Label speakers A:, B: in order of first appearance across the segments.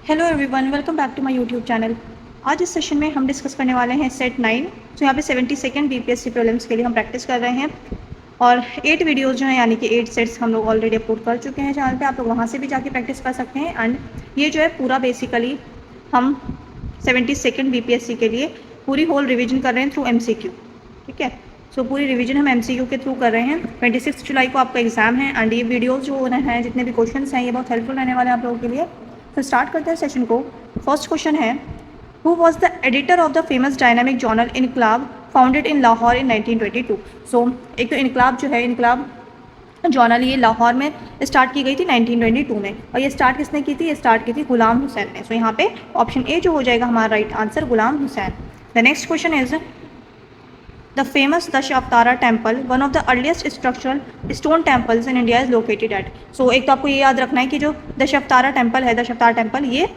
A: Hello everyone, welcome back to my YouTube channel. आज इस session में हम डिस्कस करने वाले हैं सेट 9। तो यहाँ पे 72nd बीपीएससी प्रीलिम्स के लिए हम प्रैक्टिस कर रहे हैं और 8 वीडियोस जो हैं यानी कि 8 सेट्स हम लोग ऑलरेडी अपलोड कर चुके हैं चैनल पे। आप लोग वहाँ से भी जाके प्रैक्टिस कर सकते हैं। एंड ये जो है पूरा बेसिकली हम 72nd बीपीएससी के लिए पूरी होल रिविजन कर रहे हैं थ्रू MCQ। ठीक है, सो पूरी रिवीजन हम MCQ के थ्रू कर रहे हैं। 26 जुलाई को आपका एग्जाम है एंड ये वीडियोस जो हैं जितने भी क्वेश्चंस हैं ये बहुत हेल्पफुल रहने वाले हैं आप लोगों के लिए। तो स्टार्ट करते हैं सेशन को। फर्स्ट क्वेश्चन है, who was the editor of the famous dynamic journal इनकलाब फाउंडेड इन लाहौर इन 1922। सो एक तो इनकलाब जो है, इनकलाब जर्नल ये लाहौर में स्टार्ट की गई थी 1922 में। और ये स्टार्ट किसने की थी? ये स्टार्ट की थी गुलाम हुसैन ने। सो यहाँ पे ऑप्शन ए जो हो जाएगा हमारा right answer, Ghulam Hussain. The next question is the famous Dashavatara temple, one of the earliest structural stone temples in India, is located at. सो एक तो आपको ये याद रखना है कि जो दशावतारा टेम्पल है, दशावतारा टेम्पल ये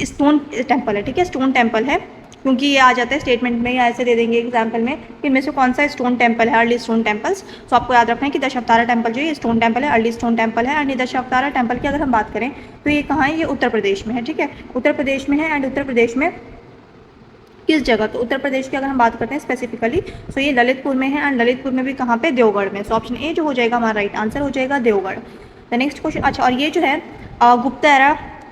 A: स्टोन टेम्पल है। ठीक है, स्टोन टेम्पल है, क्योंकि ये आ जाता है स्टेटमेंट में या ऐसे दे देंगे एग्जाम्पल में कि इनमें से कौन सा स्टोन टेम्पल है, अर्ली स्टोन टेम्पल्स। तो आपको याद रखना है कि दशावतारा टेम्पल जो है ये स्टोन टेम्पल है, अर्ली स्टोन टेम्पल है। एंड दशावतारा टेम्पल की अगर हम बात करें तो ये कहाँ है? ये उत्तर प्रदेश में है। ठीक है, उत्तर प्रदेश में है। एंड उत्तर प्रदेश में किस जगह? तो उत्तर प्रदेश की अगर हम बात करते हैं स्पेसिफिकली तो ये ललितपुर में है। एंड ललितपुर में भी कहाँ पे? देवगढ़ में। सो ऑप्शन ए जो हो जाएगा हमारा राइट आंसर हो जाएगा देवगढ़। द नेक्स्ट क्वेश्चन, अच्छा और ये जो है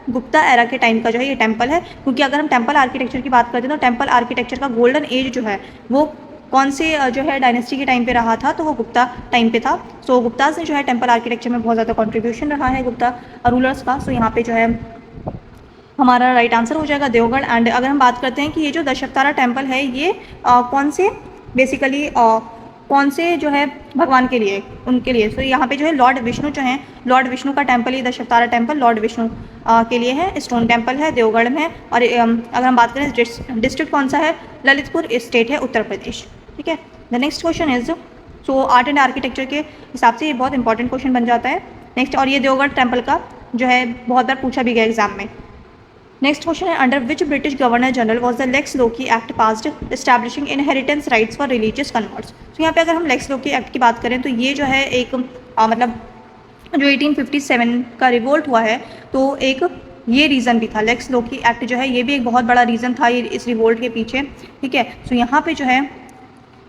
A: गुप्ता एरा के टाइम का जो है ये टेम्पल है, क्योंकि अगर हम टेम्पल आर्किटेक्चर की बात करते हैं तो टेम्पल आर्किटेक्चर का गोल्डन एज जो है वो कौन से जो है डायनेस्टी के टाइम पे रहा था? तो वो गुप्ता टाइम पे था। सो गुप्ताज ने जो है टेम्पल आर्किटेक्चर में बहुत ज़्यादा कॉन्ट्रीब्यूशन रहा है गुप्ता रूलर्स का। सो यहाँ पे जो है हमारा राइट आंसर हो जाएगा देवगढ़। एंड अगर हम बात करते हैं कि ये जो दशावतारा टेम्पल है ये कौन से बेसिकली कौन से जो है भगवान के लिए, उनके लिए। तो यहाँ पे जो है लॉर्ड विष्णु जो हैं, लॉर्ड विष्णु का टेम्पल, ये दशावतारा टेम्पल लॉर्ड विष्णु के लिए है, स्टोन टेम्पल है, देवगढ़ में। और अगर हम बात करें डिस्ट्रिक्ट कौन सा है? ललितपुर स्टेट है, उत्तर प्रदेश। ठीक है, the next question is, so art and architecture के हिसाब से ये बहुत इंपॉर्टेंट क्वेश्चन बन जाता है नेक्स्ट। और ये देवगढ़ टेम्पल का जो है बहुत बार पूछा भी गया एग्जाम में। नेक्स्ट क्वेश्चन है, under which British governor general was the lex loci act passed establishing inheritance rights for religious converts. तो यहाँ पे अगर हम लेक्स लोकी एक्ट की बात करें तो ये जो है एक मतलब जो 1857 का रिवोल्ट हुआ है तो एक ये रीज़न भी था। लेक्स लोकी एक्ट जो है ये भी एक बहुत बड़ा रीज़न था ये इस रिवोल्ट के पीछे। ठीक है, तो यहाँ पे जो है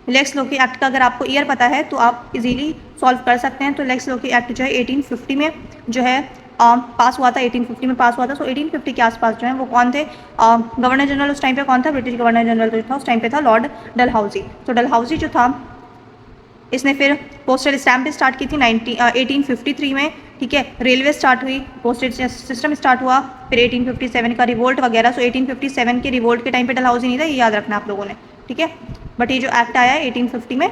A: लेक्स लोकी एक्ट का अगर आपको ईयर पता है तो आप इजीली सॉल्व कर सकते हैं। तो लेक्स लोकी एक्ट जो है 1850 में जो है पास हुआ था, 1850 में पास हुआ था। सो 1850 के आसपास जो है वो कौन थे? गवर्नर जनरल उस टाइम पे कौन था? ब्रिटिश गवर्नर जनरल जो था उस टाइम पे था लॉर्ड डलहौजी। तो डलहौजी जो था इसने फिर पोस्टल स्टैम्प भी स्टार्ट की थी 1853 में। ठीक है, रेलवे स्टार्ट हुई, पोस्टल सिस्टम स्टार्ट हुआ, फिर 1857 का रिवोल्ट वगैरह। सो 1857 के रिवोल्ट के टाइम पे डलहौजी नहीं था, ये याद रखना आप लोगों ने। ठीक है, बट ये जो एक्ट आया है 1850 में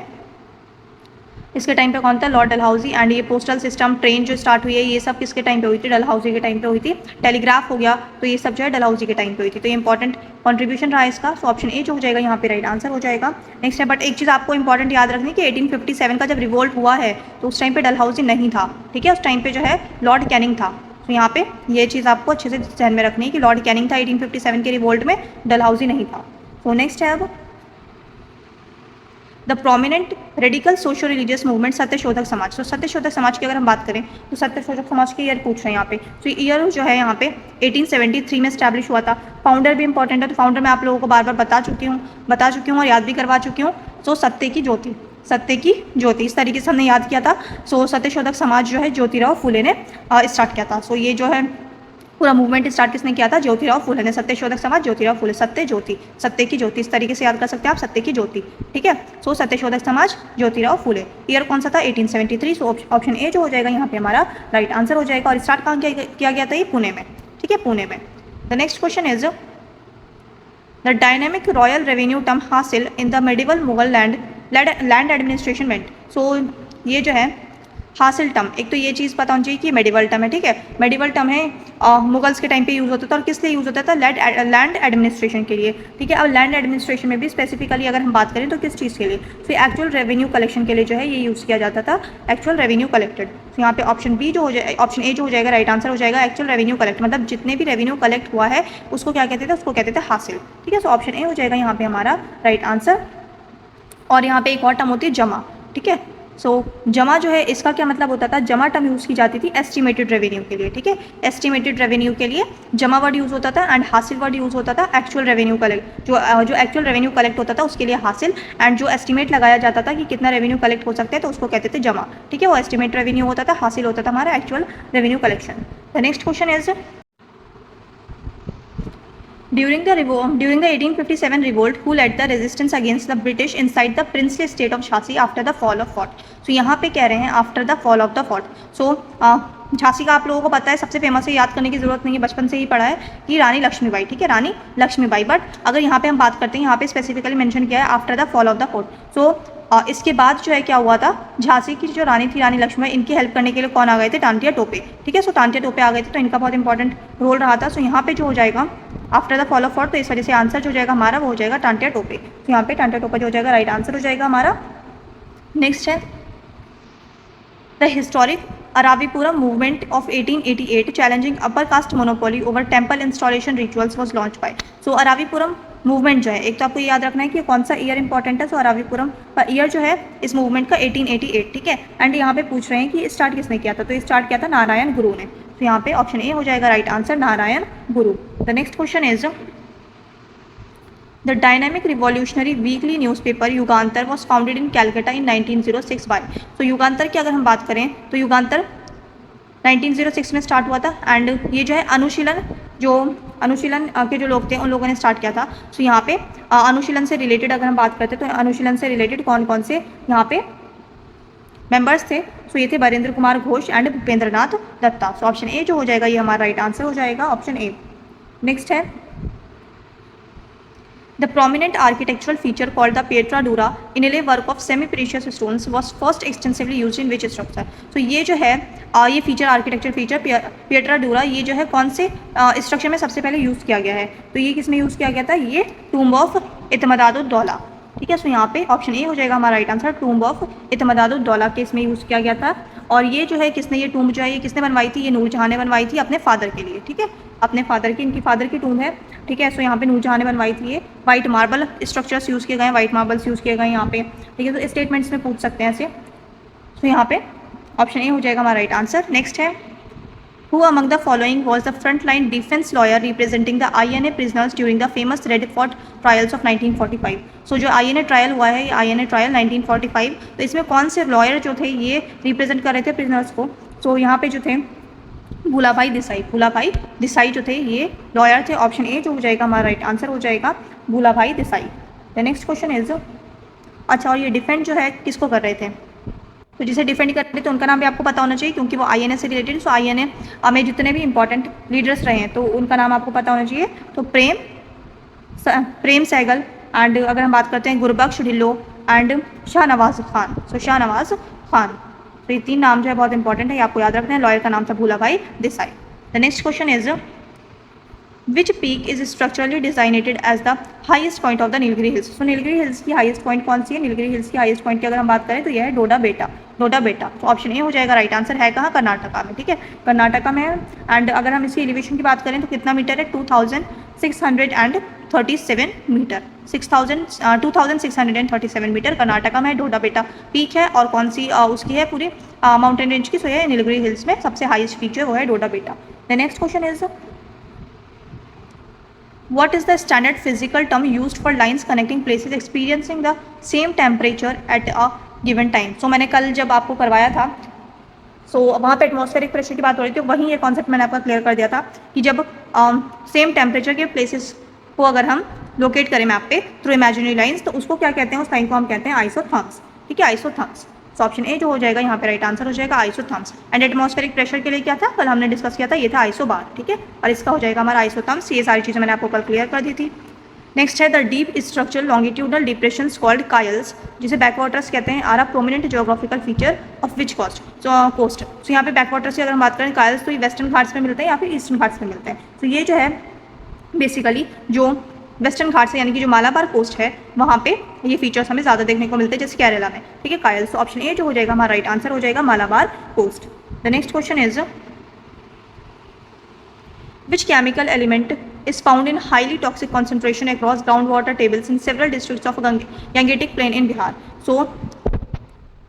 A: इसके टाइम पे कौन था? लॉर्ड डलहौजी। एंड ये पोस्टल सिस्टम, ट्रेन जो स्टार्ट हुई है ये सब किसके टाइम पे हुई थी? डलहौजी के टाइम पे हुई थी। टेलीग्राफ हो गया तो ये सब जो है डलहौजी के टाइम पे हुई थी। तो ये इंपॉर्टेंट कंट्रीब्यूशन रहा इसका। सो ऑप्शन ए जो हो जाएगा यहाँ पे राइट आंसर हो जाएगा। नेक्स्ट है, बट एक चीज़ आपको इंपॉर्टेंट याद रखनी कि 1857 का जब रिवोल्ट हुआ है तो उस टाइम पे डलहौजी नहीं था। ठीक है, उस टाइम पे जो है लॉर्ड कैनिंग था। तो यहाँ पे ये चीज़ आपको अच्छे से ध्यान में रखनी है कि लॉर्ड कैनिंग था 1857 के रिवोल्ट में, डलहौजी नहीं था। सो नेक्स्ट है अब the prominent radical socio religious movement Satyashodhak Samaj. तो सत्यशोधक समाज की अगर हम बात करें तो सत्यशोधक समाज के ईयर पूछ रहे हैं यहाँ पे। तो ईयर जो है यहाँ पे 1873 में स्टैब्लिश हुआ था। फाउंडर भी इंपॉर्टेंट है, तो फाउंडर मैं आप लोगों को बार बार बता चुकी हूँ और याद भी करवा चुकी हूँ। सो सत्य की ज्योति इस तरीके से हमने याद किया था। सो सत्यशोधक समाज जो है ज्योतिराव फुले ने स्टार्ट किया था। सो ये जो है पूरा मूवमेंट स्टार्ट किसने किया था? ज्योतिराव फुले ने। सत्यशोधक समाज ज्योतिराव फुले, सत्य की ज्योति इस तरीके से याद कर सकते हैं आप, सत्य की ज्योति। ठीक है, सो सत्यशोधक समाज ज्योतिराव फुले। ईयर कौन सा था? 1873। सो ऑप्शन ए जो हो जाएगा यहाँ पे हमारा राइट आंसर हो जाएगा। और स्टार्ट कहाँ किया गया था? ये पुणे में। ठीक है, पुणे में। The next question is the dynamic royal revenue term hasil in the medieval Mughal land administration मेंट। सो ये जो है हासिल टर्म, एक तो ये चीज़ पता होनी चाहिए कि मेडिवल टर्म है। ठीक है, मेडिवल टर्म है, मुगल्स के टाइम पे यूज़ होता था। और किस लिए यूज़ होता था? लैंड एडमिनिस्ट्रेशन के लिए। ठीक है, अब लैंड एडमिनिस्ट्रेशन में भी स्पेसिफिकली अगर हम बात करें तो किस चीज़ के लिए? फिर एक्चुअल रेवेन्यू कलेक्शन के लिए जो है ये यूज़ किया जाता था, एक्चुअल रेवेन्यू कलेक्टेड। तो यहाँ पे ऑप्शन बी जो हो जाए, ऑप्शन ए जो हो जाएगा राइट आंसर हो जाएगा, एक्चुअल रेवेन्यू कलेक्ट, मतलब जितने भी रेवेन्यू कलेक्ट हुआ है उसको क्या कहते थे? उसको कहते थे हासिल। ठीक है, सो ऑप्शन ए हो जाएगा यहाँ पे हमारा राइट आंसर। और यहाँ पे एक और टर्म होती है जमा। ठीक है, सो जमा जो है इसका क्या मतलब होता था, जमा टर्म यूज़ की जाती थी एस्टिमेटेड रेवेन्यू के लिए, ठीक है। एस्टिमेटेड रेवेन्यू के लिए जमा वर्ड यूज़ होता था एंड हासिल वर्ड यूज़ होता था एक्चुअल रेवेन्यू कलेक्ट, जो एक्चुअल रेवेन्यू कलेक्ट होता था उसके लिए हासिल, एंड जो एस्टिमेट लगाया जाता था कि कितना रेवेन्यू कलेक्ट हो सकता है तो उसको कहते थे जमा, ठीक है। वो एस्टिमेट रेवेन्यू होता था, हासिल होता था हमारा actual revenue collection. The next question is During the 1857 revolt, who led the resistance against the British inside the princely state of Jhansi after the fall of fort? So यहाँ पे कह रहे हैं after the fall of the fort. So Jhansi का आप लोगों को पता है, सबसे फेमस है, याद करने की जरूरत नहीं है, बचपन से ही पढ़ा है कि रानी लक्ष्मीबाई, ठीक है, रानी लक्ष्मीबाई। बट अगर यहाँ पे हम बात करते हैं, यहाँ पे स्पेसिफिकली मेंशन किया है after the fall of the fort. So इसके बाद जो है क्या हुआ था, झांसी की जो रानी थी, रानी लक्ष्मीबाई, इनकी हेल्प करने के लिए कौन आ गए थे, तांतिया टोपे, ठीक है। सो तांतिया टोपे आ गए थे, तो इनका बहुत इंपॉर्टेंट रोल रहा था। सो यहाँ पे जो हो जाएगा after the fall of fort, तो इस वजह से आंसर जो हो जाएगा हमारा वो हो जाएगा तांतिया टोपे। तो यहाँ पे तांतिया टोपे जो हो जाएगा राइट आंसर हो जाएगा हमारा। नेक्स्ट है the historic Aruvippuram movement of 1888 challenging upper caste monopoly over temple installation rituals was launch by. So Aruvippuram movement जो है, एक तो आपको याद रखना है कि कौन सा ईयर इंपॉर्टेंट है। सो अरावीपुरम का ईयर जो है इस मूवमेंट का 1888, ठीक है। एंड यहाँ पे पूछ रहे हैं कि स्टार्ट किसने किया था, तो स्टार्ट किया था नारायण गुरु ने। तो यहाँ पे ऑप्शन ए हो जाएगा right answer, Narayana Guru. The next question is the dynamic revolutionary weekly newspaper Yugantar was founded in Calcutta in 1906 by. तो युगांतर की अगर हम बात करें तो युगांतर 1906 में स्टार्ट हुआ था, एंड ये जो है अनुशीलन, जो अनुशीलन के जो लोग थे उन लोगों ने स्टार्ट किया था। सो यहाँ पे अनुशीलन से रिलेटेड अगर हम बात करते हैं तो अनुशीलन से रिलेटेड कौन कौन से यहाँ पे मेंबर्स थे, सो ये थे Varendra Kumar Ghosh and Bhupendra Nath Datta. So option A जो हो जाएगा ये हमारा राइट आंसर हो जाएगा, ऑप्शन ए। नेक्स्ट है The prominent architectural feature called the Pietra Dura, inlay work of semi-precious stones, was first extensively used in which structure? So ये जो है ये फीचर, आर्किटेक्चर फीचर पिएट्रा डूरा, ये जो है कौन से स्ट्रक्चर में सबसे पहले यूज़ किया गया है, तो ये किस में यूज़ किया गया था, ये टूम्ब ऑफ इत्मदादुद्दौला, ठीक है। सो यहाँ पे ऑप्शन ए हो जाएगा हमारा राइट आंसर, टूम्ब ऑफ इत्मदादुद्दौला के इसमें यूज़ किया गया था। और ये जो है किसने, ये टूम्ब जो है ये किसने बनवाई थी, ये नूरजहाँ ने बनवाई थी अपने फादर के लिए, ठीक है, अपने फादर की, इनकी फादर की टूम्ब है, ठीक है। सो यहाँ पे नूरजहाँ ने बनवाई थी। ये वाइट मार्बल स्ट्रक्चर्स यूज़ किए गए हैं, वाइट मार्बल्स यूज़ किए गए हैं यहाँ पे, ठीक है। तो स्टेटमेंट्स में पूछ सकते हैं ऐसे। सो यहाँ पे ऑप्शन ए हो जाएगा हमारा राइट आंसर। नेक्स्ट है Who among the following was the frontline defense lawyer representing the INA prisoners during the famous Red Fort trials of 1945? So जो INA ट्रायल हुआ है, ये INA ट्रायल 1945, तो इसमें कौन से लॉयर जो थे ये रिप्रेजेंट कर रहे थे प्रिजनर्स को? सो यहाँ पे जो थे भूलाभाई देसाई, भूलाभाई देसाई जो थे ये लॉयर थे। ऑप्शन ए जो हो जाएगा हमारा राइट आंसर हो जाएगा Bhulabhai Desai. The next question is, अच्छा और ये डिफेंड जो है किसको कर रहे थे, तो जिसे डिफेंड कर रहे थे उनका नाम भी आपको पता होना चाहिए क्योंकि वो INA से रिलेटेड। सो INA में जितने भी इंपॉर्टेंट लीडर्स रहे हैं तो उनका नाम आपको पता होना चाहिए। तो प्रेम सहगल, एंड अगर हम बात करते हैं गुरबख्श ढिल्लो एंड शाहनवाज खान। सो शाहनवाज खान, तो ये तीन नाम जो है बहुत इंपॉर्टेंट है, ये आपको याद रखना है। लॉयर का नाम था Bhulabhai Desai. The next question is which peak is structurally designated as the highest point of the Nilgiri hills? तो नीलगिरी हिल्स की हाईएस्ट पॉइंट कौन सी है? नीलगिरी हिल्स की हाईएस्ट पॉइंट की अगर हम बात करें तो यह है डोडा बेटा, डोडा बेटा। तो ऑप्शन ए हो जाएगा राइट आंसर। है कहाँ? कर्नाटका में, ठीक है, कर्नाटका में है। एंड अगर हम इसकी एलिवेशन की बात करें तो कितना मीटर है? 2637 मीटर, 2637 मीटर कर्नाटका में डोडा बेटा पीक है। और कौन सी उसकी है पूरी माउंटेन रेंज की? सो है नीलगिरी हिल्स में सबसे हाईएस्ट पीक जो है वो है डोडा बेटा। The next question is What is the standard physical term used for lines connecting places experiencing the same temperature at a given time? So मैंने कल जब आपको करवाया था वहाँ पे एटमॉस्फेरिक प्रेशर की बात हो रही थी, वहीं ये कॉन्सेप्ट मैंने आपको क्लियर कर दिया था कि जब सेम टेम्परेचर के प्लेसेस को अगर हम लोकेट करें मैप पे थ्रू इमेजिनरी लाइंस तो उसको क्या कहते हैं? उस लाइन को हम कहते हैं आइसोथर्म्स, ठीक है, आइसोथर्म्स। सो ऑप्शन ए जो हो जाएगा यहाँ पे राइट आंसर हो जाएगा आइसोथर्म्स। एंड एटमॉस्फेरिक प्रेशर के लिए क्या था कल हमने डिस्कस किया था? ये था आइसोबार, ठीक है, और इसका हो जाएगा हमारा आइसोथर्म्स। ये सारी चीज़ें मैंने आपको कल क्लियर कर दी थी। नेक्स्ट है the deep structural longitudinal depressions called kayals, जिसे बैकवाटर्स कहते हैं, are a prominent geographical feature of which coast? Coast. So यहाँ पे बैकवाटर्स की अगर हम बात करें कायल्स तो ये वेस्टर्न घाट्स में मिलते हैं या फिर ईस्टर्न घाट्स में मिलते हैं। तो ये जो है बेसिकली जो वेस्टर्न घाट्स है यानी कि जो मालाबार कोस्ट है वहाँ पे ये फीचर्स हमें ज़्यादा देखने को मिलते हैं जैसे केरला में, ठीक है, कायल्स। तो ऑप्शन ए जो हो जाएगा हमारा राइट आंसर हो जाएगा Malabar coast. The next question is which chemical element is found in highly toxic concentration across groundwater tables in several districts of Gangetic Plain in Bihar? So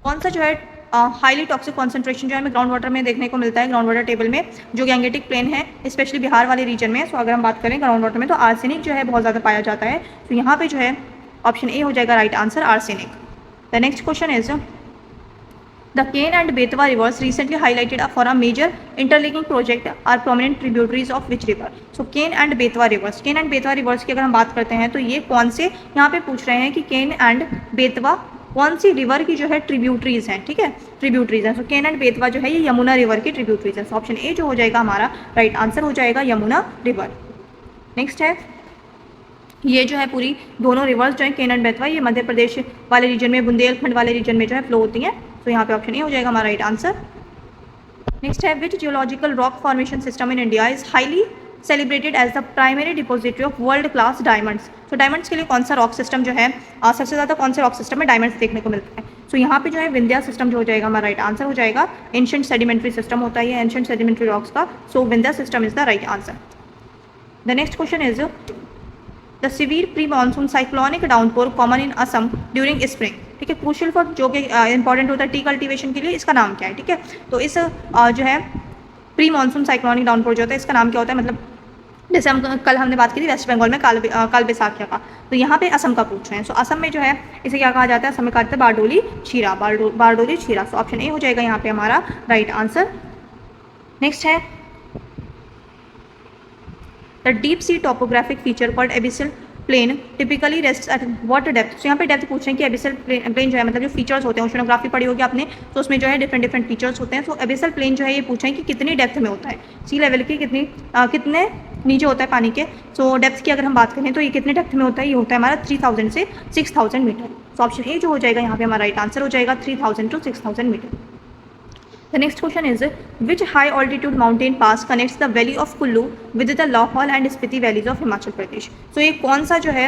A: कौन सा जो है हाईली टॉक्सिक कॉन्सेंट्रेशन जो है हमें ground water में देखने को मिलता है, ग्राउंड वाटर टेबल में, जो गैंगेटिक प्लेन है स्पेशली बिहार वाले रीजन में। सो अगर हम बात करें ग्राउंड वाटर में तो आर्सेनिक जो है बहुत ज़्यादा पाया जाता है। तो यहाँ पे जो है ऑप्शन ए हो जाएगा right answer, arsenic. The next question is The Ken and Betwa rivers recently highlighted for a major interlinking project are prominent tributaries of which river? So Ken and Betwa rivers, Ken and Betwa rivers की अगर हम बात करते हैं तो ये कौन से, यहाँ पे पूछ रहे हैं कि Ken and Betwa कौन सी रिवर की जो है ट्रिब्यूटरीज हैं, ठीक है, ट्रिब्यूटरीज हैं। सो केन एंड बेतवा जो है ये यमुना रिवर की ट्रिब्यूटरीज है। सो ऑप्शन ए जो हो जाएगा हमारा राइट आंसर हो जाएगा यमुना रिवर। नेक्स्ट है, ये जो है पूरी दोनों रिवर्स जो है केन एंड बेतवा, ये मध्य प्रदेश वाले रीजन में, बुंदेलखंड वाले रीजन में जो है फ्लो होती हैं। तो यहाँ पे ऑप्शन ए हो जाएगा हमारा राइट आंसर। नेक्स्ट है, which geological rock formation system in India is highly celebrated as the primary depository of world class diamonds? तो डायमंड्स के लिए कौन सा रॉक सिस्टम जो है सबसे ज़्यादा कौन से रॉक सिस्टम में डायमंड्स देखने को मिलता है? तो यहाँ पे जो है विंध्या सिस्टम जो हो जाएगा हमारा राइट आंसर हो जाएगा। एंशिएंट सेडिमेंट्री सिस्टम होता है ये, एंशिएंट सेडिमेंट्री रॉक्स का। So Vindhya system is the right answer. The next question is the severe pre monsoon cyclonic downpour common in Assam during spring, ठीक है, क्रूशियल फॉर जो कि इंपॉर्टेंट होता है टी कल्टिवेशन के लिए, इसका नाम क्या है? ठीक है, तो इस जो है प्री मानसून साइक्लोनिक डाउनपोर जो होता है इसका नाम क्या होता है? मतलब जैसे हम कल हमने बात की थी वेस्ट बंगाल में काल बैसाखिया का, तो यहाँ पे असम का पूछ रहे हैं। सो असम में जो है इसे क्या कहा जाता है? असम में कहा जाता है Bardoli Chheerha, Bardoli Chheerha. So option A हो जाएगा यहाँ पे हमारा राइट आंसर। नेक्स्ट है, the deep sea topographic feature called abyssal plain typically rest at what depth? तो यहाँ पे डेप्थ पूछ रहे हैं कि एबिसल प्लेन जो है मतलब जो फीचर्स होते हैं, ओशनोग्राफी पढ़ी होगी आपने, तो उसमें जो है डिफरेंट फीचर्स होते हैं। तो एबिसल प्लेन जो है ये पूछ रहे हैं कि कितनी डेप्थ में होता है, सी लेवल की कितने नीचे होता है पानी के। सो डेप्थ की अगर हम बात करें तो ये कितने डेप्थ में होता है? ये होता है हमारा 3000 से 6000 मीटर। सो ऑप्शन ए जो हो जाएगा यहाँ पे हमारा राइट आंसर हो जाएगा 3000 to 6000 metre. The next question is, which high altitude mountain pass connects the valley of Kullu with the Lahaul and Spiti valleys of Himachal Pradesh? So ये कौन सा जो है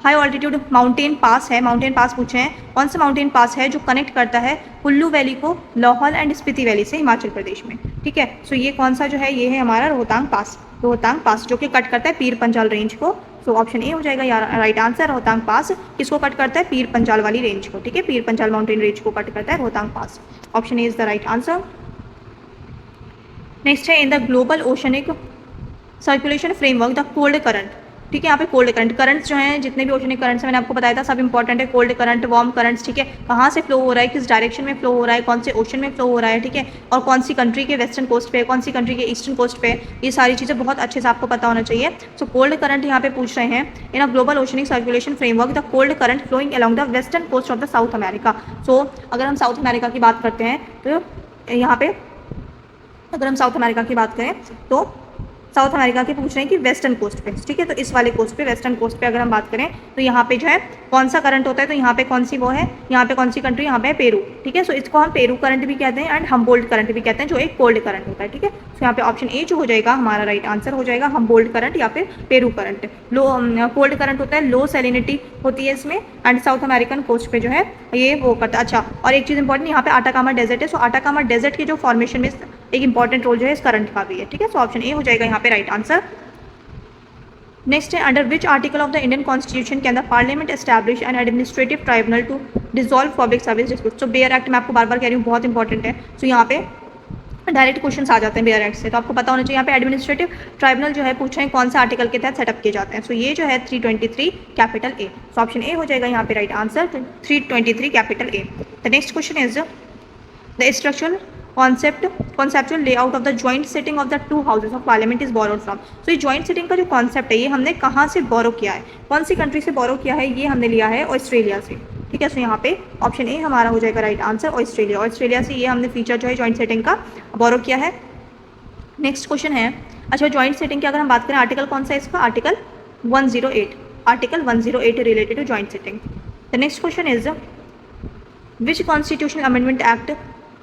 A: हाई ऑल्टीट्यूड माउंटेन पास है, mountain pass पूछे हैं, कौन सा माउंटेन पास है जो कनेक्ट करता है कुल्लू वैली को लाहौल एंड स्पीति वैली से हिमाचल प्रदेश में? ठीक है, सो ये कौन सा जो है? ये है हमारा रोहतांग पास जो कि कट करता है पीर पंजाल रेंज को। सो ऑप्शन ए हो जाएगा यार राइट आंसर। रोहतांग पास किसको कट करता है? पीर पंजाल वाली रेंज को, ठीक है, पीर पंजाल माउंटेन रेंज को कट करता है Rohtang pass. Option A is the right answer. Next है, in the global oceanic circulation framework the cold current, ठीक है, यहाँ पे कोल्ड करंट्स जो हैं जितने भी ओशनिक करंट्स मैंने आपको बताया था सब इंपॉर्टेंट है। कोल्ड करंट, वार्म करंट्स, ठीक है, कहाँ से फ्लो हो रहा है, किस डायरेक्शन में फ्लो हो रहा है, कौन से ओशन में फ्लो हो रहा है, ठीक है, और कौन सी कंट्री के वेस्टर्न कोस्ट पे, कौन सी कंट्री के ईस्टर्न कोस्ट पे, ये सारी चीज़ें बहुत अच्छे से आपको पता होना चाहिए। सो कोल्ड करंट यहाँ पे पूछ रहे हैं, in a global oceanic circulation framework the cold current flowing along the western coast of the South America. So अगर हम साउथ अमेरिका की बात करते हैं तो यहाँ पे अगर हम साउथ अमेरिका की बात करें तो साउथ अमेरिका के पूछ रहे हैं कि वेस्टर्न कोस्ट पे, ठीक है, तो इस वाले कोस्ट पे, वेस्टर्न कोस्ट पे अगर हम बात करें तो यहाँ पे जो है कौन सा करंट होता है? तो यहाँ पे कौन सी वो है, यहाँ पे कौन सी कंट्री? यहाँ पे है पेरू, ठीक है, सो इसको हम पेरू करंट भी कहते हैं एंड हमबोल्ट करंट भी कहते हैं, जो एक कोल्ड करंट होता है, ठीक है। सो यहाँ पे ऑप्शन ए जो हो जाएगा हमारा राइट आंसर हो जाएगा हमबोल्ट करंट या फिर पेरू करंट। लो कोल्ड करंट होता है, लो सैलिनिटी होती है इसमें एंड साउथ अमेरिकन कोस्ट पे जो है ये वो करता है। अच्छा, और एक चीज़ इंपॉर्टेंट, यहाँ पे आटाकामा डेजर्ट है, सो आटाकामा डेजर्ट के जो फॉर्मेशन में एक इंपॉर्टेंट रोल जो है इस करंट का भी है, ठीक है, सो ऑप्शन ए हो जाएगा यहाँ पे राइट आंसर। नेक्स्ट है, under which article of the Indian constitution can the parliament establish an administrative tribunal to dissolve public service dispute? तो बेयर एक्ट मैं आपको बार बार कह रही हूँ बहुत इंपॉर्टेंट है। सो यहाँ पे डायरेक्ट क्वेश्चन आ जाते हैं बेयर एक्ट से, तो आपको पता होना चाहिए। यहाँ पे एडमिनिस्ट्रेटिव ट्राइब्यूनल जो है पूछ रहे हैं कौन से आर्टिकल के तहत सेटअप किए जाते हैं? सो ये जो है 323 capital A. So option A हो जाएगा यहाँ पे right answer 323 capital A. The next question is the structural conceptual layout of the joint sitting of the two houses of parliament is borrowed from? तो ये joint sitting का जो concept है ये हमने कहाँ से बोरो किया है, कौन सी कंट्री से बोरो किया है? ये हमने लिया है ऑस्ट्रेलिया से, ठीक है। सो यहाँ पे ऑप्शन ए हमारा हो जाएगा राइट आंसर ऑस्ट्रेलिया से ये हमने फीचर जो है जॉइंट सेटिंग का बोरो किया है। नेक्स्ट क्वेश्चन है, अच्छा जॉइंट सेटिंग की अगर हम बात करें आर्टिकल कौन सा है इसका? Article 108 related to joint setting. The next question is which constitutional amendment act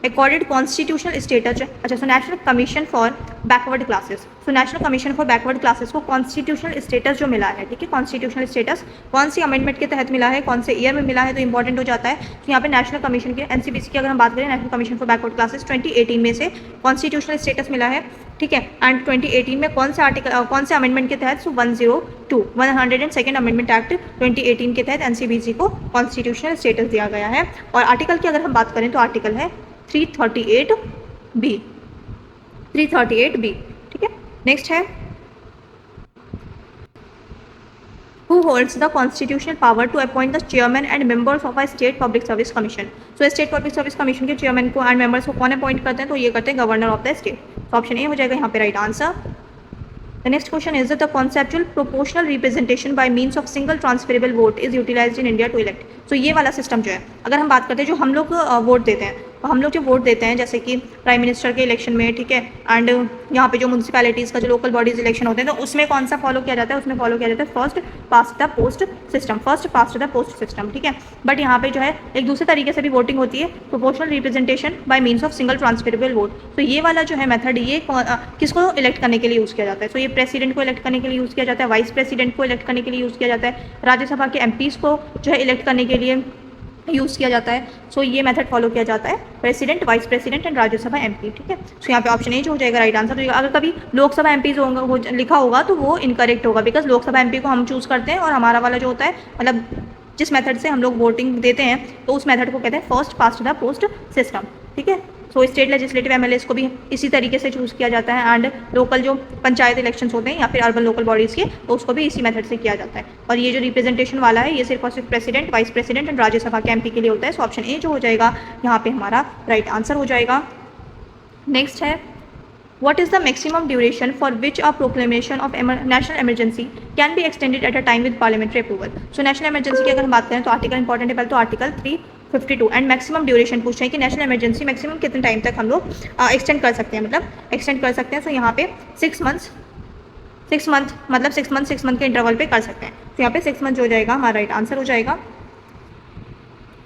A: accorded constitutional status, अच्छा, so National Commission for backward classes. So national commission for backward classes को कॉन्स्टिट्यूशनल स्टेटस जो मिला है, ठीक है, कॉन्स्टिट्यूशनल स्टेटस कौन सी amendment के तहत मिला है, कौन से ईयर में मिला है, तो इंपॉर्टेंट हो जाता है। तो यहाँ पे नेशनल कमीशन के एनसीबीसी की अगर हम बात करें, national commission for backward classes 2018 में से कॉन्स्टिट्यूशनल स्टेटस मिला है, ठीक है। एंड 2018 में कौन से आर्टिकल, कौन से अमेंडमेंट के तहत, सो 102 अमेंडमेंट एक्ट 2018 के तहत एनसीबीसी को कॉन्स्टिट्यूशनल स्टेटस दिया गया है। और आर्टिकल की अगर हम बात करें तो आर्टिकल है 338B, 338B, ठीक है। नेक्स्ट है who holds the constitutional power to appoint the chairman and members of a state public service commission। so state public service commission के chairman को and members को कौन अपॉइंट करते हैं, तो ये करते हैं गवर्नर ऑफ द स्टेट। तो ऑप्शन ए हो जाएगा यहाँ पे right answer. The next question is that the conceptual proportional representation by means of single transferable vote is utilized in India to elect। तो ये वाला सिस्टम जो है, अगर हम बात करते हैं जो हम लोग वोट देते हैं, तो हम लोग जो वोट देते हैं जैसे कि प्राइम मिनिस्टर के इलेक्शन में, ठीक है, एंड यहाँ पे जो म्यूनसिपैलिटीज़ का जो लोकल बॉडीज इलेक्शन होते हैं, तो उसमें कौन सा फॉलो किया जाता है, उसमें फॉलो किया जाता है first past the post system, first past the post system, ठीक है। बट यहाँ पे जो है एक दूसरे तरीके से भी वोटिंग होती है, proportional representation bye means of single transferable vote. तो ये वाला जो है मेथड, ये किसको इलेक्ट करने के लिए यूज़ किया जाता है, तो ये प्रेसिडेंट को इलेक्ट करने के लिए यूज़ किया जाता है, वाइस प्रेसिडेंट को इलेक्ट करने के लिए यूज़ किया जाता है, राज्यसभा के एमपीज़ को जो है इलेक्ट करने के लिए यूज़ किया जाता है। सो ये मेथड फॉलो किया जाता है, president, vice president and Rajya Sabha MP, ठीक है। सो यहाँ पे ऑप्शन ए जो हो जाएगा राइट आंसर। तो अगर कभी लोकसभा एमपीज होगा लिखा होगा तो वो इनकरेक्ट होगा, बिकॉज लोकसभा एमपी को हम चूज़ करते हैं और हमारा वाला जो होता है, मतलब जिस मेथड से हम लोग वोटिंग देते हैं, तो उस मेथड को कहते हैं first past the post system, ठीक है। सो स्टेट लेजिस्लेटिव एमएलएस को भी इसी तरीके से चूज़ किया जाता है, एंड लोकल जो पंचायत इलेक्शंस होते हैं या फिर अर्बन लोकल बॉडीज़ के, तो उसको भी इसी मेथड से किया जाता है। और ये जो रिप्रेजेंटेशन वाला है, ये सिर्फ और सिर्फ president, vice president and Rajya Sabha के एमपी के लिए होता है। सो ऑप्शन ए जो हो जाएगा यहाँ पे हमारा राइट आंसर हो जाएगा। नेक्स्ट है What is the maximum duration for which a proclamation of national emergency can be extended at a time with parliamentary approval? So national emergency की अगर हम बात करें तो आर्टिकल इंपॉर्टेंट है, पहले तो आर्टिकल 352 एंड मैक्सिमम ड्यूरेशन पूछ रहे हैं कि नेशनल इमरजेंसी मैक्सिमम कितने टाइम तक हम लोग एक्सटेंड कर सकते हैं, मतलब एक्सटेंड कर सकते हैं। सो यहाँ पे 6 मंथ मतलब 6 मंथ के इंटरवल पे कर सकते हैं। तो यहाँ पे 6 मंथ हो जाएगा, हमारा राइट आंसर हो जाएगा।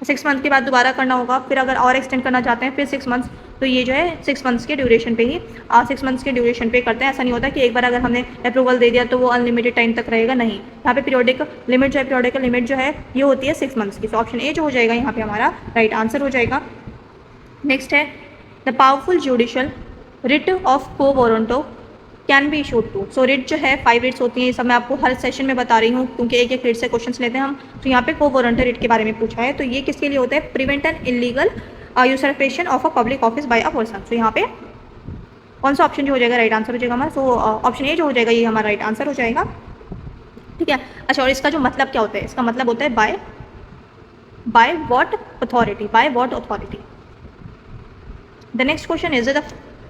A: 6 मंथ के बाद दोबारा करना होगा, फिर अगर और एक्सटेंड करना चाहते हैं फिर 6 मंथ्स, तो ये जो है 6 मंथ्स के ड्यूरेशन पे ही 6 मंथ्स के ड्यूरेशन पे करते हैं। ऐसा नहीं होता कि एक बार अगर हमने अप्रूवल दे दिया तो वो अनलिमिटेड टाइम तक रहेगा, नहीं। यहाँ पे पीरियोडिक लिमिट जो है, पीरियोडिकल लिमिट जो है ये होती है 6 मंथ्स की। तो ऑप्शन ए जो हो जाएगा यहाँ पे हमारा राइट आंसर हो जाएगा। नेक्स्ट है the powerful judicial writ of quo warranto can be issued to. So writ जो है 5 रिट्स होती हैं, ये सब मैं आपको हर सेशन में बता रही हूँ क्योंकि एक एक रिट से क्वेश्चंस लेते हैं हम। तो यहाँ पे को वारंटो रिट के बारे में पूछा है, तो ये किसके लिए होता है, prevent an illegal usurpation of a public office by a person. तो यहाँ पे कौन सा ऑप्शन जो हो जाएगा राइट आंसर हो जाएगा हमारा। सो ऑप्शन ए जो हो जाएगा ये हमारा राइट आंसर हो जाएगा, ठीक है। अच्छा, और इसका जो मतलब क्या होता है, इसका मतलब होता है by what authority, by what authority. The next question is the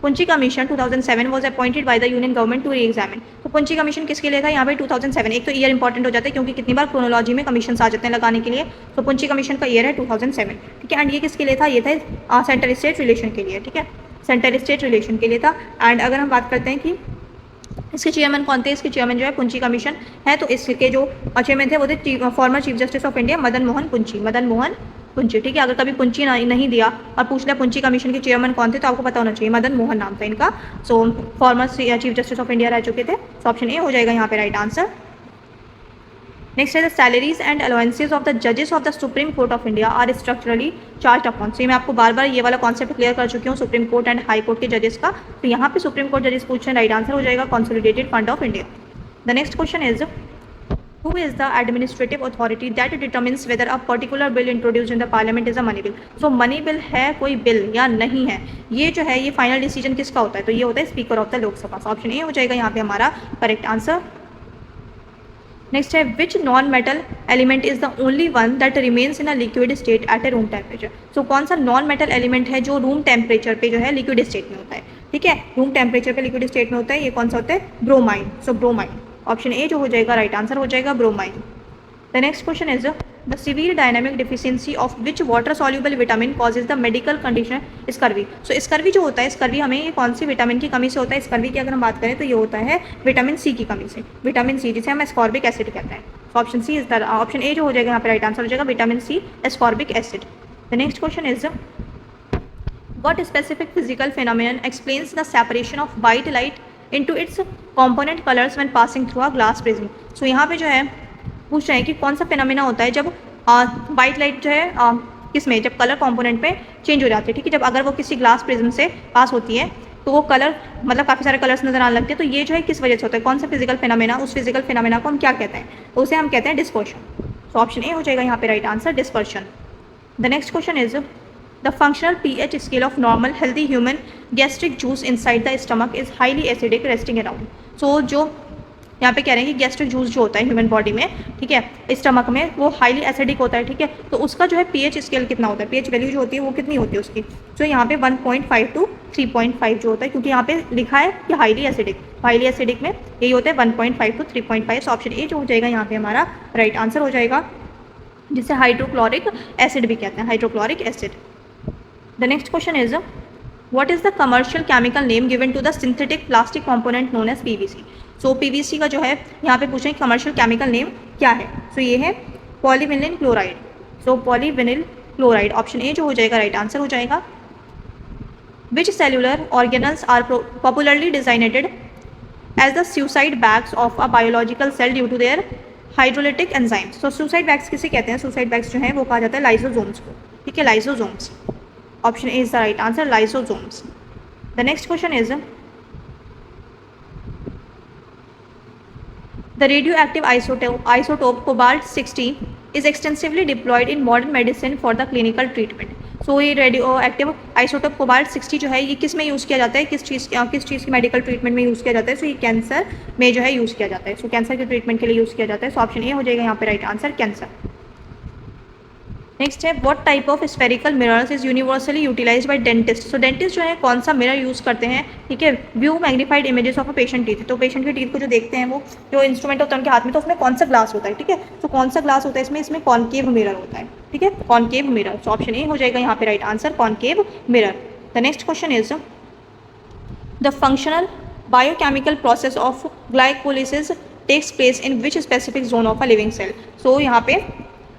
A: Punchhi commission 2007 was appointed by the union government to reexamine. तो पुंची कमीशन किसके लिए था, यहाँ पे 2007। एक तो ईयर इंपॉर्टेंट हो जाता है क्योंकि कितनी बार क्रोनोलॉजी में कमीशन आ जाते हैं लगाने के लिए। तो पुंची कमीशन का ईयर है 2007, ठीक है। एंड ये किसके लिए था, ये था सेंट्रल स्टेट रिलेशन के लिए, ठीक है, सेंट्रल स्टेट रिलेशन के लिए था। एंड अगर हम बात करते हैं कि इसके चेयरमैन कौन थे, इसके चेयरमैन जो है पुंची कमीशन है, तो इसके जो चेयरमैन थे वो थे former chief justice of India Madan Mohan Punchhi, ठीक है। अगर कभी पुंची नहीं दिया और पूछ लिया पुंची कमीशन के चेयरमैन कौन थे, तो आपको पता होना चाहिए मदन मोहन नाम था इनका। So former chief justice of India रह चुके थे। सो ऑप्शन ए हो जाएगा यहाँ पे राइट आंसर। नेक्स्ट है the salaries and allowances of the जजेस of the supreme court of India are structurally charge upon. So मैं आपको बार बार ये वाला कॉन्सेप्ट क्लियर कर चुकी हूँ supreme court and high court के जजेस का। तो यहाँ पे सुप्रीम कोर्ट जजेस पूछ रहे हैं, राइट आंसर हो जाएगा consolidated fund of India. The next question is who is the administrative authority that determines whether a particular bill introduced in the parliament is a money bill। so money bill है कोई bill या नहीं है, ये जो है ये final decision किसका होता है, तो ये होता है speaker of the Lok Sabha. So option A हो जाएगा यहाँ पे हमारा करेक्ट आंसर। नेक्स्ट है which non metal element is the only one that remains in a liquid state at a room temperature. So कौन सा नॉन मेटल एलिमेंट है जो रूम टेम्परेचर पे जो है लिक्विड स्टेट में होता है, ठीक है, रूम टेम्परेचर पे लिक्विड स्टेट में होता है, ये कौन सा होता है, bromine. So bromine, option A जो हो जाएगा राइट आंसर हो जाएगा bromine. The next question is the severe dynamic deficiency of which water soluble vitamin causes the medical condition scurvy. So scurvy जो होता है, स्कर्वी हमें ये कौन सी विटामिन की कमी से होता है, स्कर्वी की अगर हम बात करें तो ये होता है विटामिन सी की कमी से, विटामिन सी जिसे हम एस्कॉर्बिक एसिड कहते हैं। तो option C is the option A जो हो जाएगा यहाँ पे राइट आंसर हो जाएगा vitamin C ascorbic acid. The next question is What specific physical phenomenon explains the separation of white light into its component colors when passing through a glass prism? So यहाँ पे जो है पूछ रहे हैं कि कौन सा फिनोमेना होता है जब वाइट लाइट जो है किसमें, जब कलर कंपोनेंट पे चेंज हो जाती है, ठीक है, जब अगर वो किसी ग्लास प्रिज्म से पास होती है तो वो कलर मतलब काफ़ी सारे कलर्स नजर आने लगते हैं, तो ये जो है किस वजह से होता है, कौन सा फिजिकल फिनोमेना, उस फिजिकल फिनोमेना को हम क्या कहते हैं, तो उसे हम कहते हैं डिस्पर्शन। तो ऑप्शन ए हो जाएगा यहाँ पे right answer, dispersion. The next question is the functional pH scale of normal healthy human gastric juice inside the stomach is highly acidic resting around. So जो यहाँ पे कह रहे हैं कि गैस्ट्रिक जूस जो होता है ह्यूमन बॉडी में, ठीक है, स्टमक में, वो हाईली एसिडिक होता है, ठीक है, तो उसका जो है pH स्केल कितना होता है, pH वैल्यू जो होती है वो कितनी होती है उसकी, तो यहाँ पे 1.5 to 3.5 जो होता है, क्योंकि यहाँ पे लिखा है कि हाईली एसिडिक में यही होता है 1.5 to 3.5। ऑप्शन ए जो हो जाएगा यहाँ पे हमारा राइट आंसर हो जाएगा, जिसे हाइड्रोक्लोरिक एसिड भी कहते हैं, hydrochloric acid. The next question is what is the commercial chemical name given to the synthetic plastic component known as PVC. So PVC का जो है यहाँ पे पूछें कमर्शियल केमिकल नेम क्या है, सो ये है polyvinyl chloride. So polyvinyl chloride option A जो हो जाएगा राइट आंसर हो जाएगा। Which cellular organelles are popularly designated as the suicide bags of a biological cell due to their hydrolytic enzymes. तो सुसाइड बैग्स किसे कहते हैं, सुसाइड बैग्स जो है वो कहा जाता है लाइसोसोम्स को, ठीक है, lysosomes. Option A is the right answer, lysosomes. The next question is the radioactive isotope cobalt-60 is extensively deployed in modern medicine for the clinical treatment. So ये रेडियोएक्टिव आइसोटोप कोबाल्ट-60 जो है ये किस में यूज़ किया जाता है, किस चीज़ की मेडिकल ट्रीटमेंट में यूज़ किया जाता है, सो ये कैंसर में जो है यूज़ किया जाता है, सो कैंसर के ट्रीटमेंट के लिए यूज़ किया जाता है। सो ऑप्शन ए हो जाएगा यहाँ पे राइट आंसर, कैंसर। नेक्स्ट है what type of spherical mirrors is universally utilised by dentist. So dentist जो है कौन सा मिरर यूज़ करते हैं, ठीक है, view magnified images of a patient teeth. तो पेशेंट के टीथ को जो देखते हैं वो जो इंस्ट्रूमेंट होता है उनके हाथ में, तो उसमें कौन सा ग्लास होता है, ठीक है, तो कौन सा ग्लास होता है इसमें कॉनकेव मिरर होता है, ठीक है, concave mirror. So option A हो जाएगा यहाँ पे right answer, concave mirror. The next question is the functional biochemical process of glycolysis takes place in which specific zone of a living cell. So यहाँ पे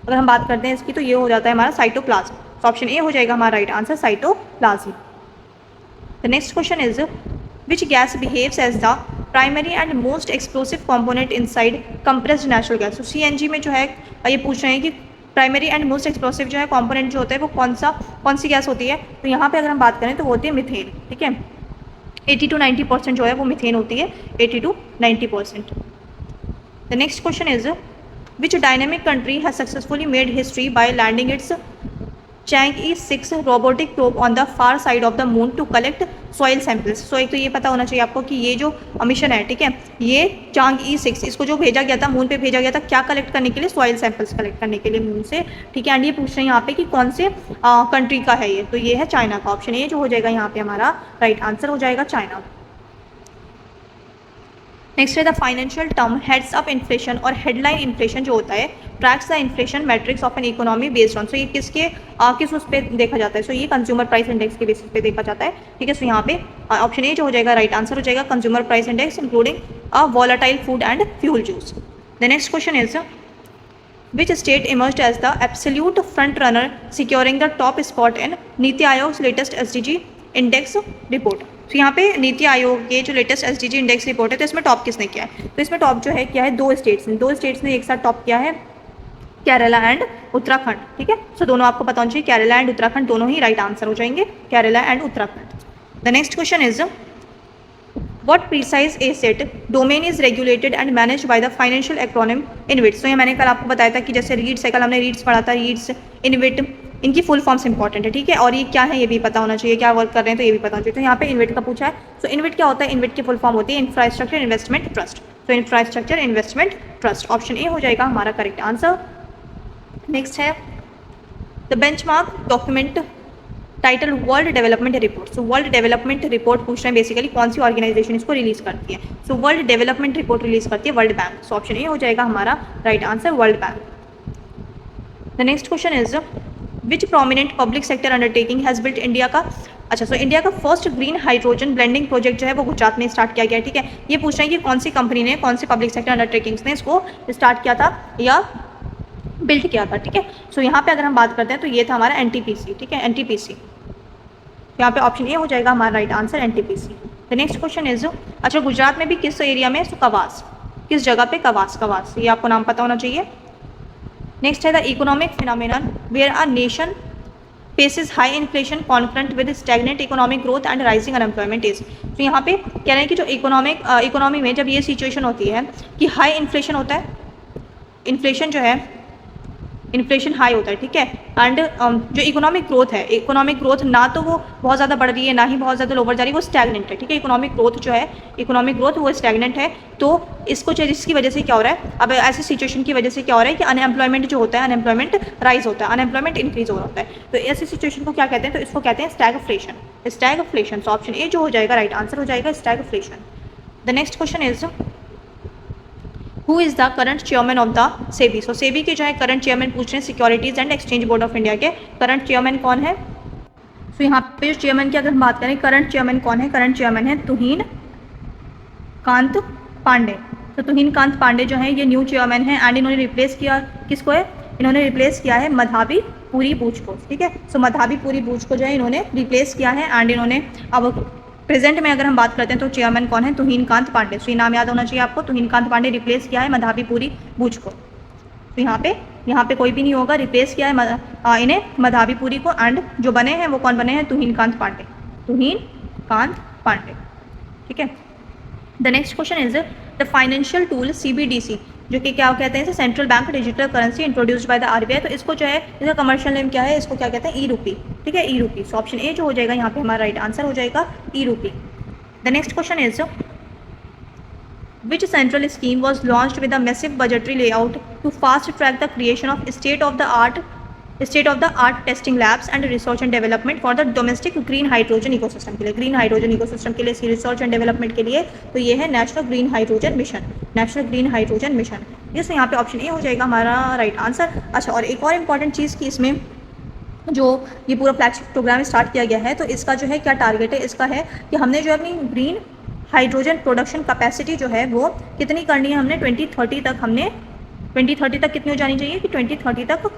A: अगर हम बात करते हैं इसकी तो ये हो जाता है हमारा साइटोप्लाज्म। तो ऑप्शन ए हो जाएगा हमारा right answer, cytoplasm. The next question is which gas behaves as the primary and most explosive component inside compressed natural gas. तो सीएनजी में जो है ये पूछ रहे हैं कि प्राइमरी एंड मोस्ट एक्सप्लोसिव जो है कंपोनेंट जो होता है वो कौन सी गैस होती है, तो यहाँ पे अगर हम बात करें तो वो होती है मिथेन, ठीक है, 80 to 90% जो है वो मिथेन होती है, 80 to 90%। The next question is which dynamic country has successfully made history by landing its Chang'e 6 robotic probe on the far side of the moon to collect soil samples। सो एक तो ये पता होना चाहिए आपको कि ये जो मिशन है, ठीक है, ये Chang'e 6 इसको जो भेजा गया था, मून पे भेजा गया था, क्या कलेक्ट करने के लिए, सॉइल सैंपल्स कलेक्ट करने के लिए मून से, ठीक है, एंड ये पूछ रहे हैं यहाँ पे कि कौन से कंट्री का है ये, तो ये है चाइना का। ऑप्शन ए जो हो जाएगा यहाँ पे हमारा राइट आंसर हो जाएगा, चाइना। नेक्स्ट है the financial term heads up inflation और हेडलाइन इन्फ्लेशन जो होता है tracks the inflation matrix of an economy based on. So ये किस उस पर देखा जाता है, सो ये कंज्यूमर प्राइस इंडेक्स के बेसिस पे देखा जाता है, ठीक है। सो यहाँ पे ऑप्शन ए जो हो जाएगा राइट आंसर हो जाएगा, consumer price index including a volatile food and fuel juice. The next question is which state emerged as the absolute front runner securing the top spot in नीति आयोग's latest SDG index report। तो यहाँ पे नीति आयोग के जो latest SDG index report है तो इसमें top किसने किया है, तो इसमें टॉप जो है किया है दो स्टेट्स ने एक साथ टॉप किया है, केरला एंड उत्तराखंड, ठीक है। सो दोनों आपको पता होना चाहिए, केरला एंड उत्तराखंड दोनों ही राइट आंसर हो जाएंगे, Kerala and Uttarakhand. The next question is What precise asset domain is regulated and managed by the financial acronym INVIT। तो ये मैंने कल आपको बताया था कि जैसे रीड्स है, कल हमने रीड्स पढ़ा था, रीड्स इनविट इनकी फुल फॉर्म्स इंपॉर्टेंट है, ठीक है, और ये क्या है ये भी पता होना चाहिए, क्या वर्क कर रहे हैं तो ये भी पता होना चाहिए। तो यहाँ पे इन्विट का पूछा है, तो इन्विट क्या होता है, इन्विट की फुल फॉर्म होती है इंफ्रास्ट्रक्चर इन्वेस्टमेंट ट्रस्ट। तो infrastructure investment trust, option A हो जाएगा हमारा करेक्ट आंसर। नेक्स्ट है the benchmark document title world development report. So world development report पूछ रहे हैं बेसिकली कौन सी ऑर्गेनाइजेशन इसको रिलीज करती है, so world development report release करती है world bank. So option A हो जाएगा हमारा right answer, world bank. The next question is which prominent public sector undertaking has built India का, अच्छा सो इंडिया का first green hydrogen blending project जो है वो गुजरात में स्टार्ट किया गया है, ठीक है। ये पूछ रहे हैं कि कौन सी कंपनी ने, कौन सी पब्लिक सेक्टर अंडरटेकिंग्स ने इसको स्टार्ट किया था या बिल्ड किया था, ठीक है। सो यहाँ पे अगर हम बात करते हैं तो ये था हमारा NTPC, ठीक है, NTPC। यहाँ पे ऑप्शन ए हो जाएगा हमारा right answer NTPC. The next question is, अच्छा गुजरात में भी किस एरिया में कवास, किस जगह पे कवास, कवास ये आपको नाम पता होना चाहिए। नेक्स्ट है the economic phenomenon where a nation faces high inflation confront with stagnant economic growth and rising unemployment is. तो यहाँ पे कह रहे हैं कि जो इकोनॉमी में जब ये सिचुएशन होती है कि हाई इन्फ्लेशन होता है, इन्फ्लेशन जो है इन्फ्लेशन हाई होता है, ठीक है, एंड जो इकोनॉमिक ग्रोथ है, इकोनॉमिक ग्रोथ ना तो वो बहुत ज़्यादा बढ़ रही है ना ही बहुत ज़्यादा लोअर जा रही है, वो स्टैग्नेंट है, ठीक है, इकोनॉमिक ग्रोथ जो है, इकोनॉमिक ग्रोथ वो स्टैग्नेंट है। तो इसको जिसकी वजह से क्या हो रहा है, अब ऐसी सिचुएशन की वजह से क्या हो रहा है कि अनएम्प्लॉयमेंट जो होता है, अनएम्प्लॉयमेंट राइज होता है, अनएम्प्लॉयमेंट इंक्रीज हो रहा होता है। तो ऐसी सिचुएशन को क्या कहते हैं, तो इसको कहते हैं स्टैगफ्लेशन, स्टैगफ्लेशन। तो ऑप्शन ए जो हो जाएगा राइट आंसर हो जाएगा stagflation. The next question is, who is the current chairman of the SEBI. So SEBI के जो है करंट चेयरमैन पूछ रहे हैं, securities and exchange board of India के करंट चेयरमैन कौन है। सो यहाँ पे जो चेयरमैन की अगर हम बात करें, करंट चेयरमैन कौन है, करंट चेयरमैन है तुहिन कांत पांडे। तो तुहिन कांत पांडे जो है ये न्यू चेयरमैन है एंड इन्होंने रिप्लेस किया किसको है, इन्होंने रिप्लेस किया है मधाबी पुरी बूच को, ठीक है। सो मधाबी पुरी बूच को जो है इन्होंने रिप्लेस किया है एंड इन्होंने अब प्रेजेंट में अगर हम बात करते हैं तो चेयरमैन कौन है, तुहिन कांत पांडे। सो ये नाम याद होना चाहिए आपको, तुहिन कांत पांडे रिप्लेस किया है मधाबी पुरी बूच को। तो यहाँ पे कोई भी नहीं होगा, रिप्लेस किया है इन्हें मधाबी पुरी को एंड जो बने हैं वो कौन बने हैं, तुहिन कांत पांडे, तुहिन कांत पांडे, ठीक है। The next question is the financial tool CBDC, जो कि क्या कहते हैं, central bank digital currency introduced by the RBI. तो इसको जो है, इसका कमर्शियल नेम क्या है, इसको क्या कहते हैं, ई रूपी, ठीक है, ई रूपी। सो ऑप्शन ए जो हो जाएगा यहाँ पे हमारा राइट आंसर हो जाएगा ई रूपी। The next question is, which central scheme was launched with a massive budgetary layout to fast track the creation of state of the art testing labs and research and development for the domestic green hydrogen ecosystem के लिए, green hydrogen ecosystem के लिए research and development के लिए। तो ये है national green hydrogen mission, national green hydrogen mission. जैसे यहाँ पे ऑप्शन ए हो जाएगा हमारा राइट आंसर। अच्छा, और एक और इम्पॉर्टेंट चीज़ की इसमें जो ये पूरा फ्लैगशिप प्रोग्राम स्टार्ट किया गया है, तो इसका जो है क्या टारगेट है, इसका है कि हमने जो अपनी ग्रीन हाइड्रोजन प्रोडक्शन कैपेसिटी जो है वो कितनी करनी है, हमने 2030 तक, हमने 2030 तक कितनी हो जानी चाहिए कि 2030 तक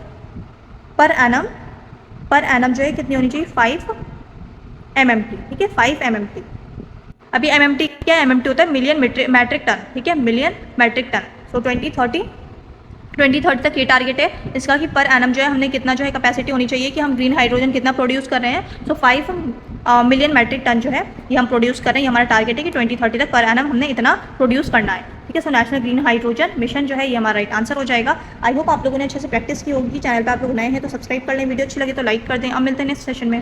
A: पर एनम जो है कितनी होनी चाहिए, 5 MMT, ठीक है, 5 MMT। अभी MMT क्या है, MMT होता है मिलियन मैट्रिक टन, ठीक है, मिलियन मैट्रिक टन। सो 2030 तक ये टारगेट है इसका कि पर एनम जो है हमने कितना जो है कैपेसिटी होनी चाहिए कि हम ग्रीन हाइड्रोजन कितना प्रोड्यूस कर रहे हैं। सो 5 मिलियन मैट्रिक टन जो है ये हम प्रोड्यूस कर रहे हैं। हमारा टारगेट है कि 2030 तक पर एनम हमने इतना प्रोड्यूस करना है, ठीक है। So national green hydrogen mission जो है ये हमारा राइट आंसर हो जाएगा। आई होप आप लोगों ने अच्छे से प्रैक्टिस की होगी। चैनल पर आप लोग नए हैं तो सब्सक्राइब कर लें, वीडियो अच्छी लगे तो लाइक कर दें। अब मिलते हैं नेक्स्ट सेशन में।